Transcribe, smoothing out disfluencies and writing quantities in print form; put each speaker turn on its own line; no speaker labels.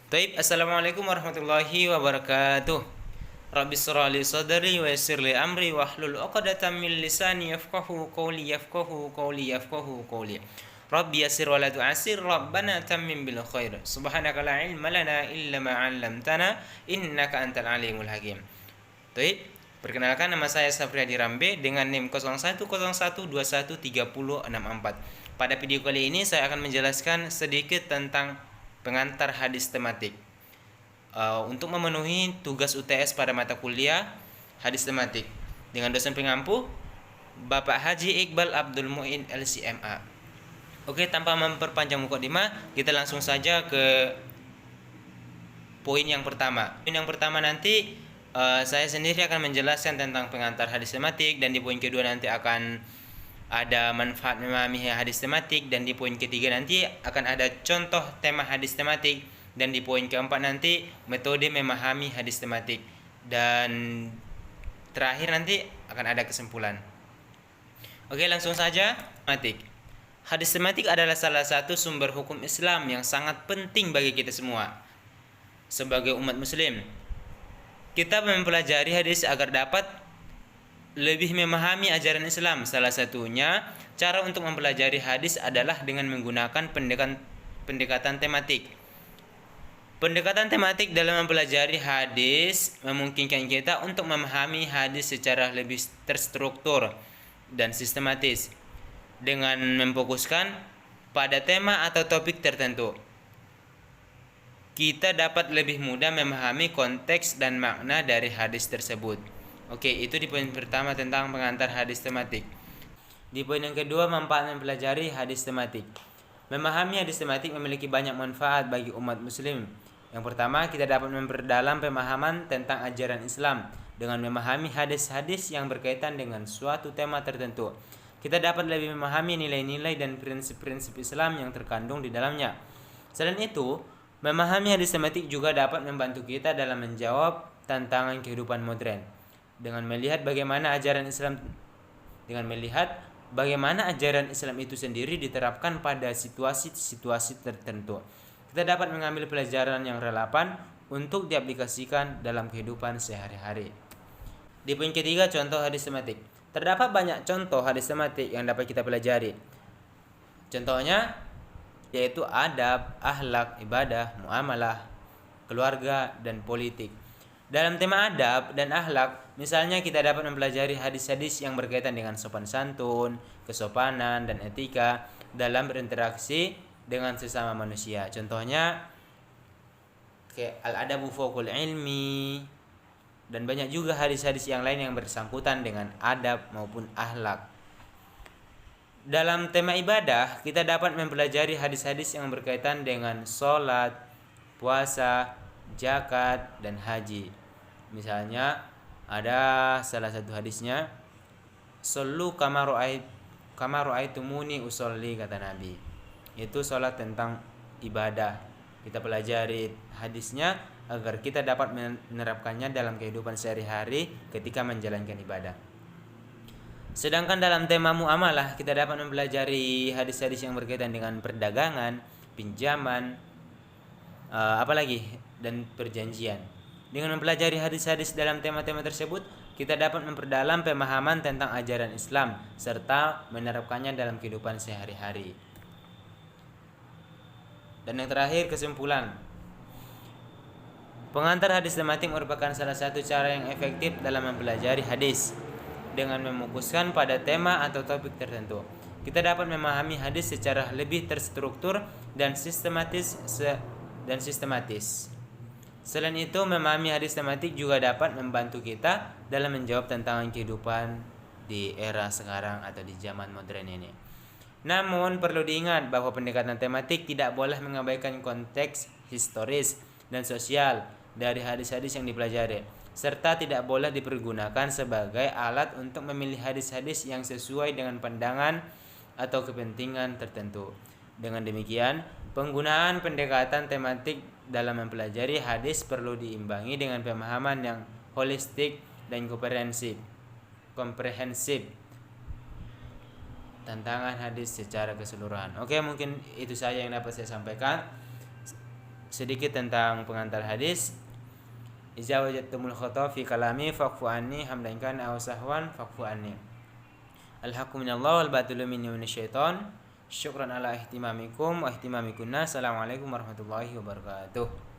Taib, assalamualaikum warahmatullahi wabarakatuh. Rabbi shrah li sadri wa yassir li amri wahlul 'uqdatam min lisani yafqahu qawli. Rabbi yassir wa la tu'assir, Rabbana tammim bil khair. Subhanaka la ilma lana illa ma 'allamtana innaka antal alimul hakim. Taib, perkenalkan nama saya Safriyadi Rambe dengan NIM 0101213064. Pada video kali ini saya akan menjelaskan sedikit tentang pengantar hadis tematik. Untuk memenuhi tugas UTS pada mata kuliah hadis tematik dengan dosen pengampu Bapak Haji Iqbal Abdul Muin LCMA. Oke, tanpa memperpanjang mukadimah, kita langsung saja ke poin yang pertama. Poin yang pertama nanti saya sendiri akan menjelaskan tentang pengantar hadis tematik, dan di poin kedua nanti akan ada manfaat memahami hadis tematik, dan di poin ketiga nanti akan ada contoh tema hadis tematik, dan di poin keempat nanti metode memahami hadis tematik, dan terakhir nanti akan ada kesimpulan. Oke, langsung saja. Tematik. Hadis tematik adalah salah satu sumber hukum Islam yang sangat penting bagi kita semua. Sebagai umat muslim, kita mempelajari hadis agar dapat lebih memahami ajaran Islam. Salah satunya, cara untuk mempelajari hadis adalah dengan menggunakan pendekatan tematik. Pendekatan tematik dalam mempelajari hadis memungkinkan kita untuk memahami hadis secara lebih terstruktur dan sistematis dengan memfokuskan pada tema atau topik tertentu. Kita dapat lebih mudah memahami konteks dan makna dari hadis tersebut. Oke, itu di poin pertama tentang pengantar hadis tematik. Di poin yang kedua, manfaat mempelajari hadis tematik. Memahami hadis tematik memiliki banyak manfaat bagi umat muslim. Yang pertama, kita dapat memperdalam pemahaman tentang ajaran Islam dengan memahami hadis-hadis yang berkaitan dengan suatu tema tertentu. Kita dapat lebih memahami nilai-nilai dan prinsip-prinsip Islam yang terkandung di dalamnya. Selain itu, memahami hadis tematik juga dapat membantu kita dalam menjawab tantangan kehidupan modern dengan melihat bagaimana ajaran Islam itu sendiri diterapkan pada situasi-situasi tertentu. Kita dapat mengambil pelajaran yang relevan untuk diaplikasikan dalam kehidupan sehari-hari. Di poin ketiga, contoh hadis tematik. Terdapat banyak contoh hadis tematik yang dapat kita pelajari. Contohnya yaitu adab, akhlak, ibadah, muamalah, keluarga, dan politik. Dalam tema adab dan akhlak, misalnya kita dapat mempelajari hadis-hadis yang berkaitan dengan sopan santun, kesopanan, dan etika dalam berinteraksi dengan sesama manusia. Contohnya kayak al-adabu fawqul ilmi, dan banyak juga hadis-hadis yang lain yang bersangkutan dengan adab maupun akhlak. Dalam tema ibadah, kita dapat mempelajari hadis-hadis yang berkaitan dengan sholat, puasa, zakat, dan haji. Misalnya ada salah satu hadisnya, "Shollu kama ra'aitumuni usolli," kata Nabi. Itu sholat tentang ibadah. Kita pelajari hadisnya agar kita dapat menerapkannya dalam kehidupan sehari-hari ketika menjalankan ibadah. Sedangkan dalam tema muamalah, kita dapat mempelajari hadis-hadis yang berkaitan dengan perdagangan, pinjaman, dan perjanjian. Dengan mempelajari hadis-hadis dalam tema-tema tersebut, kita dapat memperdalam pemahaman tentang ajaran Islam serta menerapkannya dalam kehidupan sehari-hari. Dan yang terakhir, kesimpulan. Pengantar hadis tematik merupakan salah satu cara yang efektif dalam mempelajari hadis. Dengan mefokuskan pada tema atau topik tertentu, kita dapat memahami hadis secara lebih terstruktur dan sistematis. Selain itu, memahami hadis tematik juga dapat membantu kita dalam menjawab tantangan kehidupan di era sekarang atau di zaman modern ini. Namun, perlu diingat bahwa pendekatan tematik tidak boleh mengabaikan konteks historis dan sosial dari hadis-hadis yang dipelajari, serta tidak boleh dipergunakan sebagai alat untuk memilih hadis-hadis yang sesuai dengan pandangan atau kepentingan tertentu. Dengan demikian, penggunaan pendekatan tematik dalam mempelajari hadis perlu diimbangi dengan pemahaman yang holistik dan komprehensif tantangan hadis secara keseluruhan. Oke, mungkin itu saja yang dapat saya sampaikan. sedikit tentang pengantar hadis. Iza wajadtumul khata fi kalami faqfu anni hamdan kana aw sahwan faqfu anni. Al-haqqu minallah wal batilu minni minasyaiton. Syukran ala ihtimamikum wa ihtimamikunna. Assalamualaikum warahmatullahi wabarakatuh.